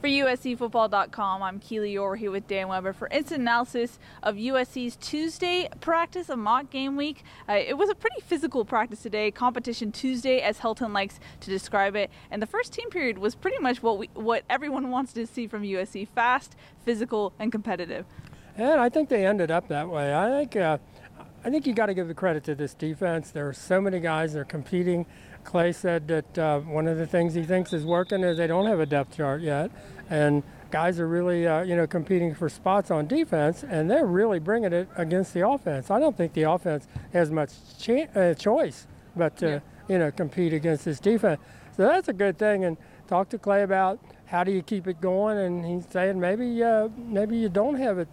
For USCFootball.com, I'm Keely Eure here with Dan Weber for instant analysis of USC's Tuesday practice, a mock game week. It was a pretty physical practice today, competition Tuesday, as Helton likes to describe it. And the first team period was pretty much what everyone wants to see from USC: fast, physical, and competitive. And I think they ended up that way. I think you got to give the credit to this defense. There are so many guys that are competing. Clay said that one of the things he thinks is working is they don't have a depth chart yet, and guys are really competing for spots on defense, and they're really bringing it against the offense. I don't think the offense has much choice but to compete against this defense. So that's a good thing. And talk to Clay about how do you keep it going, and he's saying maybe you don't have it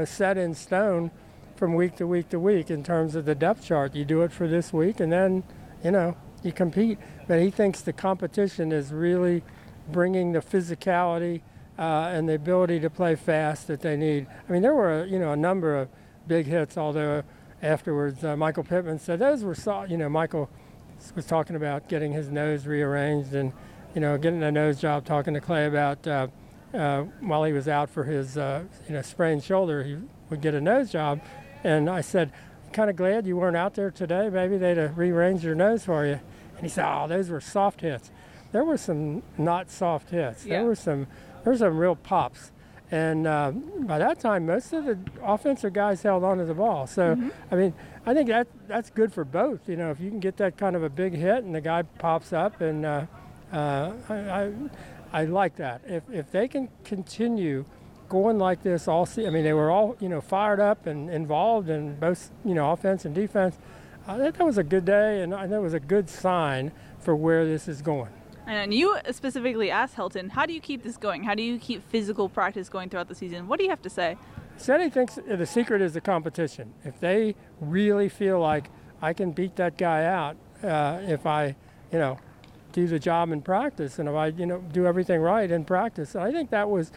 set in stone from week to week to week in terms of the depth chart. You do it for this week, and then you compete. But he thinks the competition is really bringing the physicality and the ability to play fast that they need. I mean, there were a number of big hits, although afterwards Michael Pittman said those were soft. Michael was talking about getting his nose rearranged and getting a nose job, talking to Clay about while he was out for his sprained shoulder, he would get a nose job. And I said, kind of glad you weren't out there today. Maybe they'd have rearranged your nose for you. And he said, oh, those were soft hits. There were some not soft hits. Yeah. There were some real pops. And by that time, most of the offensive guys held on to the ball. So, I mean, I think that's good for both. If you can get that kind of a big hit and the guy pops up, and I like that. If they can continue going like this all season, I mean, they were all fired up and involved in both offense and defense. I think that was a good day, and I think it was a good sign for where this is going. And you specifically asked Helton, how do you keep this going? How do you keep physical practice going throughout the season? What do you have to say? He said he thinks the secret is the competition. If they really feel like I can beat that guy out if I do the job in practice, and if I do everything right in practice, and I think that was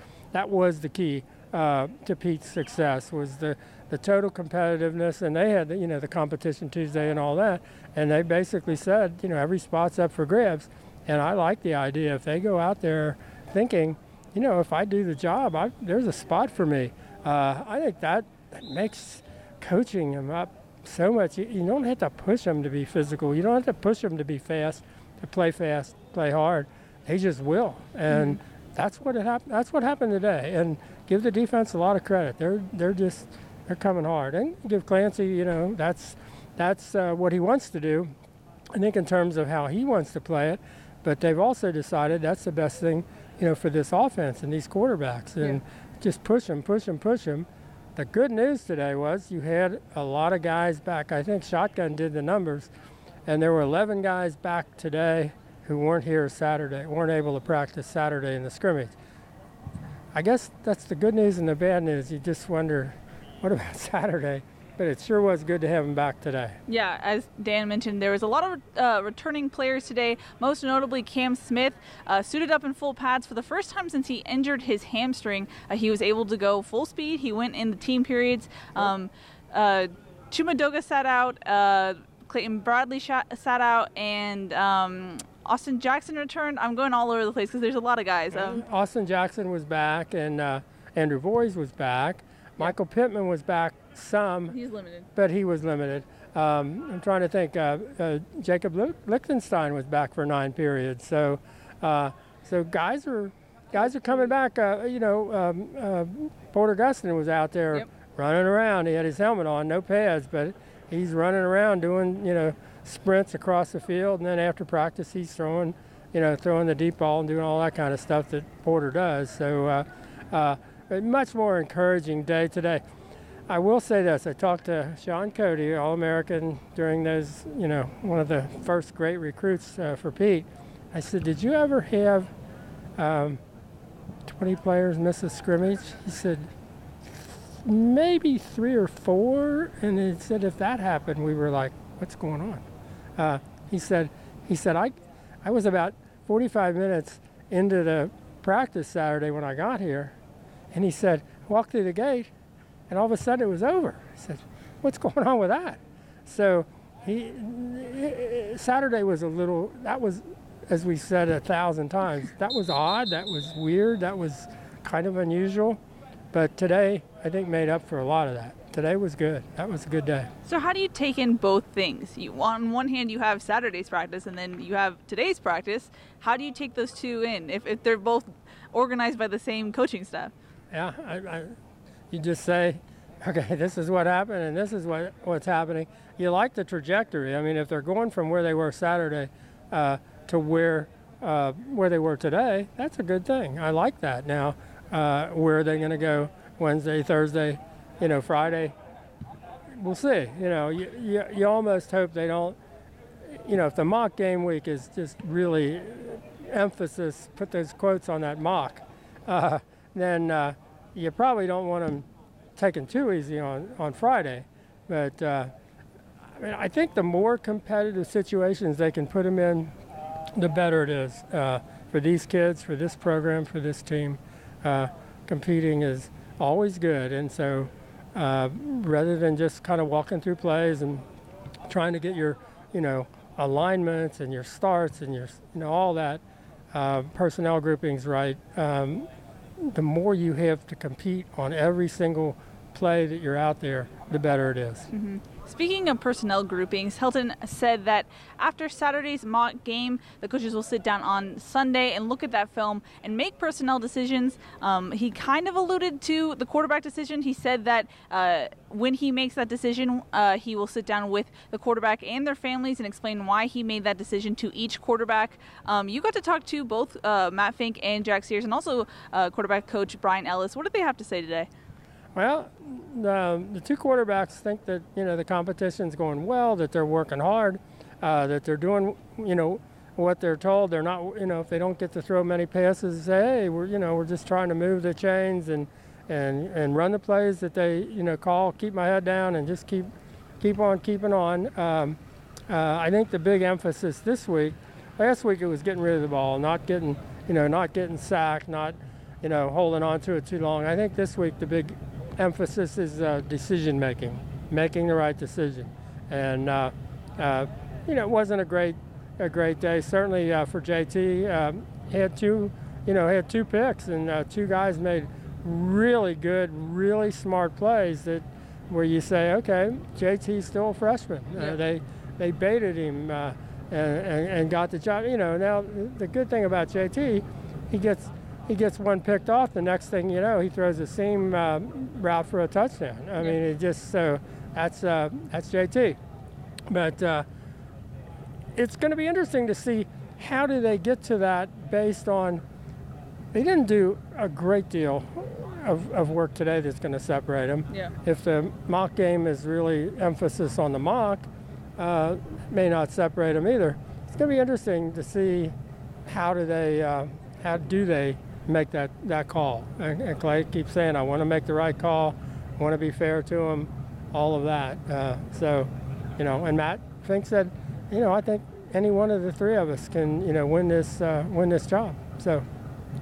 the key to Pete's success, was the total competitiveness. And they had the competition Tuesday and all that, and they basically said every spot's up for grabs. And I like the idea, if they go out there thinking if I do the job, there's a spot for me. I think that makes coaching them up so much. You don't have to push them to be physical. You don't have to push them to be fast, play hard. They just will. And that's what happened today. And give the defense a lot of credit. They're coming hard. And give Clancy, that's what he wants to do, I think, in terms of how he wants to play it. But they've also decided that's the best thing, for this offense and these quarterbacks. And just push them. The good news today was you had a lot of guys back. I think Shotgun did the numbers, and there were 11 guys back today who weren't here Saturday, weren't able to practice Saturday in the scrimmage. I guess that's the good news and the bad news. You just wonder, what about Saturday? But it sure was good to have them back today. Yeah, as Dan mentioned, there was a lot of returning players today, most notably Cam Smith, suited up in full pads for the first time since he injured his hamstring. He was able to go full speed. He went in the team periods. Chumadoga sat out, Clayton Bradley sat out, and Austin Jackson returned. I'm going all over the place because there's a lot of guys. Austin Jackson was back, and Andrew Boyes was back. Michael Pittman was back some. He's limited. But he was limited. I'm trying to think. Jacob Lichtenstein was back for 9 periods. So guys are coming back. Porter Gustin was out there running around. He had his helmet on, no pads, but he's running around doing sprints across the field. And then after practice, he's throwing the deep ball and doing all that kind of stuff that Porter does. So a much more encouraging day today. I will say this. I talked to Sean Cody, All-American, during those, one of the first great recruits for Pete. I said, did you ever have 20 players miss a scrimmage? He said, maybe 3 or 4. And he said, if that happened, we were like, what's going on? He said, I was about 45 minutes into the practice Saturday when I got here. And he said, walked through the gate, and all of a sudden it was over. He said, what's going on with that? So Saturday was that was as we said 1,000 times, that was odd, that was weird, that was kind of unusual. But today, I think, made up for a lot of that. Today was good. That was a good day. So how do you take in both things? On one hand, you have Saturday's practice, and then you have today's practice. How do you take those two in if they're both organized by the same coaching staff? Yeah, you just say, okay, this is what happened, and this is what's happening. You like the trajectory. I mean, if they're going from where they were Saturday to where they were today, that's a good thing. I like that. Now, where are they going to go Wednesday, Thursday, Friday? We'll see. You almost hope they don't, if the mock game week is just really emphasis, put those quotes on that mock, then you probably don't want them taken too easy on Friday. But I think the more competitive situations they can put them in, the better it is for these kids, for this program, for this team. Competing is always good, and so rather than just kind of walking through plays and trying to get your alignments and your starts and your all that personnel groupings right, the more you have to compete on every single play that you're out there, the better it is. Mm-hmm. Speaking of personnel groupings, Helton said that after Saturday's mock game, the coaches will sit down on Sunday and look at that film and make personnel decisions. He kind of alluded to the quarterback decision. He said that when he makes that decision, he will sit down with the quarterback and their families and explain why he made that decision to each quarterback. You got to talk to both Matt Fink and Jack Sears, and also quarterback coach Brian Ellis. What did they have to say today? Well, the two quarterbacks think that the competition's going well, that they're working hard, that they're doing what they're told. They're not if they don't get to throw many passes, say, hey, we're just trying to move the chains and run the plays that they call. Keep my head down and just keep on keeping on. I think the big emphasis this week. Last week it was getting rid of the ball, not getting sacked, not holding on to it too long. I think this week the big emphasis is decision making the right decision, and it wasn't a great day. Certainly for JT, he had two picks, and two guys made really good, really smart plays that where you say, okay, JT's still a freshman. They baited him and got the job. Now the good thing about JT, he gets one picked off. The next thing he throws a seam route for a touchdown. I mean, it just that's JT. But it's going to be interesting to see how do they get to that based on. They didn't do a great deal of work today that's going to separate them. Yeah. If the mock game is really emphasis on the mock, may not separate them either. It's going to be interesting to see how do they make that call. And Clay keeps saying, I want to make the right call, I want to be fair to him, all of that. And Matt Fink said, I think any one of the three of us can, win this job. So.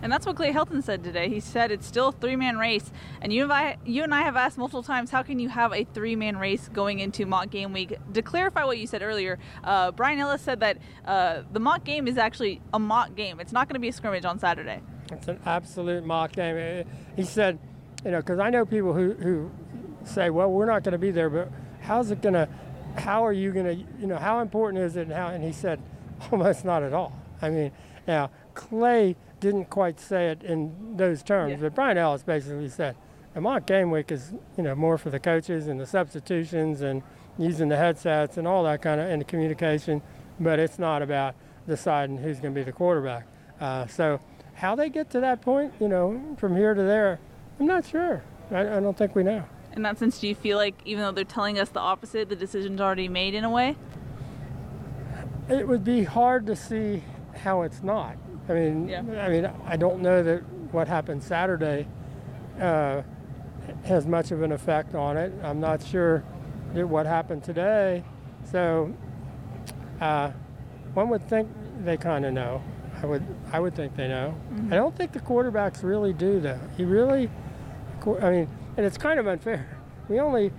And that's what Clay Helton said today. He said it's still a three-man race. And you and I have asked multiple times, how can you have a three-man race going into mock game week? To clarify what you said earlier, Brian Ellis said that the mock game is actually a mock game. It's not going to be a scrimmage on Saturday. It's an absolute mock game. He said, because I know people who say, well, we're not going to be there, but how are you going to, how important is it? And he said, almost not at all. I mean, now, Clay didn't quite say it in those terms, but Brian Ellis basically said, the mock game week is, more for the coaches and the substitutions and using the headsets and all that kind of, and the communication, but it's not about deciding who's going to be the quarterback. So how they get to that point, from here to there, I'm not sure. I don't think we know. In that sense, do you feel like even though they're telling us the opposite, the decision's already made in a way? It would be hard to see how it's not. I mean, I don't know that what happened Saturday has much of an effect on it. I'm not sure that what happened today. So one would think they kind of know. I would think they know. Mm-hmm. I don't think the quarterbacks really do, though. And it's kind of unfair. The only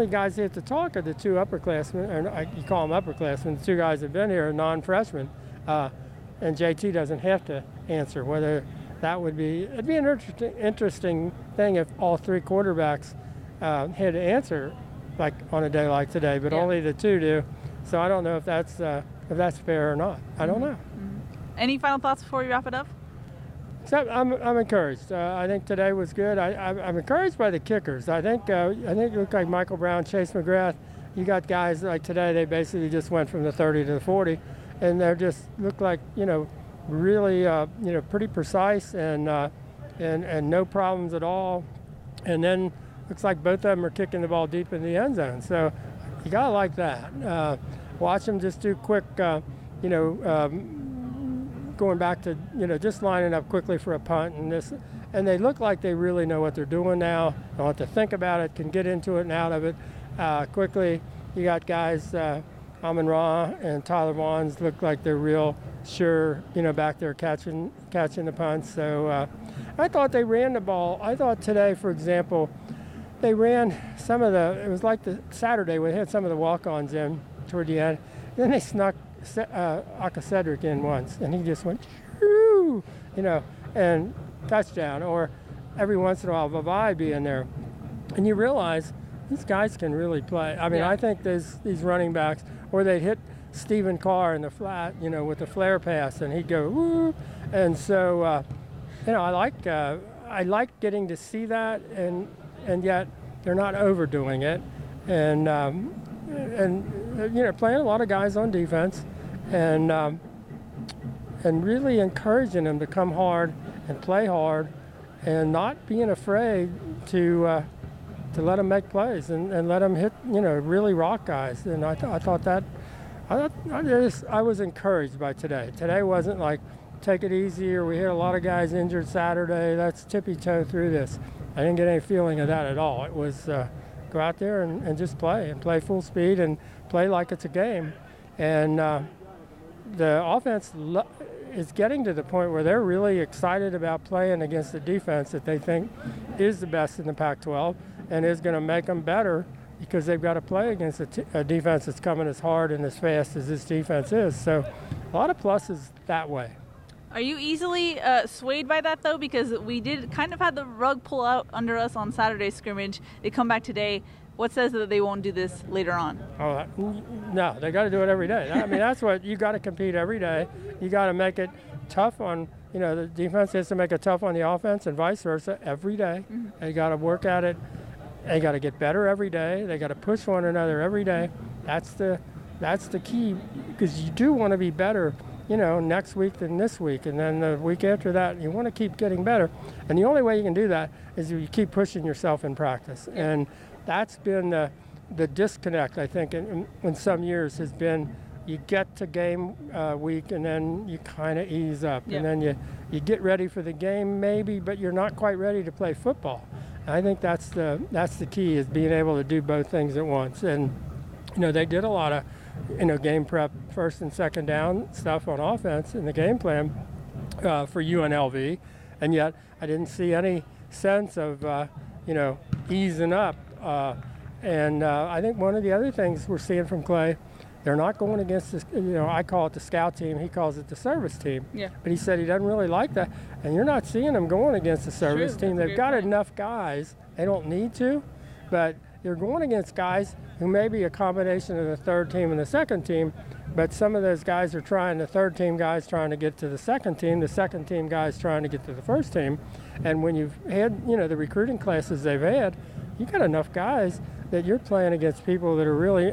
guys that have to talk are the two upperclassmen, or you call them upperclassmen. The two guys that have been here are non-freshmen. and JT doesn't have to answer. Whether that would be, it'd be an interesting thing if all three quarterbacks had to answer, like on a day like today, but only the two do. So I don't know if that's fair or not. I don't know. Any final thoughts before we wrap it up? Except I'm encouraged. I think today was good. I'm encouraged by the kickers. I think it looked like Michael Brown, Chase McGrath. You got guys like today. They basically just went from the 30 to the 40, and they just looked like really pretty precise and no problems at all. And then looks like both of them are kicking the ball deep in the end zone. So you gotta like that. Watch them just do quick, going back to just lining up quickly for a punt and they look like they really know what they're doing now. Don't have to think about it. Can get into it and out of it quickly. You got guys, Amon-Ra and Tyler Vaughns look like they're real sure, back there catching the punts. So I thought they ran the ball. I thought today, for example, they ran it was like the Saturday where they had some of the walk-ons in toward the end. Then they snuck Cedric in once, and he just went, and touchdown. Or every once in a while, Vavai be in there. And you realize these guys can really play. I mean, I think these running backs, or they'd hit Stephen Carr in the flat, with the flare pass, and he'd go, woo. And so, I like getting to see that, and yet they're not overdoing it. And playing a lot of guys on defense, and really encouraging them to come hard and play hard, and not being afraid to let them make plays and let them hit, really rock guys. And I was encouraged by today. Today wasn't like take it easy or we had a lot of guys injured Saturday. Let's tippy-toe through this. I didn't get any feeling of that at all. It was go out there and just play full speed and play like it's a game. And the offense is getting to the point where they're really excited about playing against the defense that they think is the best in the Pac-12 and is going to make them better because they've got to play against a defense that's coming as hard and as fast as this defense is. So a lot of pluses that way. Are you easily swayed by that, though? Because we did kind of have the rug pull out under us on Saturday's scrimmage. They come back today. What says that they won't do this later on? Oh, no, they got to do it every day. I mean, that's what you got to compete every day. You got to make it tough on, the defense has to make it tough on the offense and vice versa every day. Mm-hmm. They got to work at it. They got to get better every day. They got to push one another every day. That's the key, because you do want to be better, next week than this week, and then the week after that. You want to keep getting better, and the only way you can do that is if you keep pushing yourself in practice. And that's been the disconnect, I think, in some years has been you get to game week and then you kind of ease up. And then you get ready for the game maybe, but you're not quite ready to play football. And I think that's the key, is being able to do both things at once. And they did a lot of game prep, first and second down stuff on offense in the game plan for UNLV, and yet I didn't see any sense of easing up. And I think one of the other things we're seeing from Clay, they're not going against this, I call it the scout team, he calls it the service team. Yeah. But he said he doesn't really like that. And you're not seeing them going against the service team. They've got enough guys. They don't need to, but they're going against guys who may be a combination of the third team and the second team, but some of those guys are the third team guys trying to get to the second team guys trying to get to the first team. And when you've had, the recruiting classes they've had, you got enough guys that you're playing against people that are really,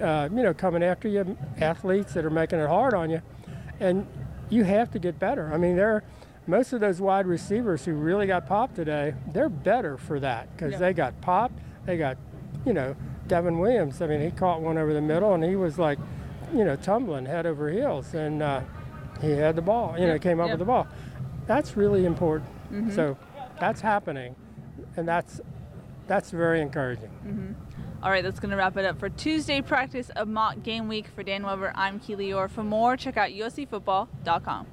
coming after you, athletes that are making it hard on you, and you have to get better. I mean, most of those wide receivers who really got popped today, they're better for that because they got popped. They got, Devin Williams. I mean, he caught one over the middle, and he was like, tumbling head over heels, and he had the ball. Came up with the ball. That's really important. Mm-hmm. So that's happening, and that's very encouraging. Mm-hmm. All right, that's going to wrap it up for Tuesday practice of mock game week. For Dan Weber, I'm Keely Eure. For more, check out uscfootball.com.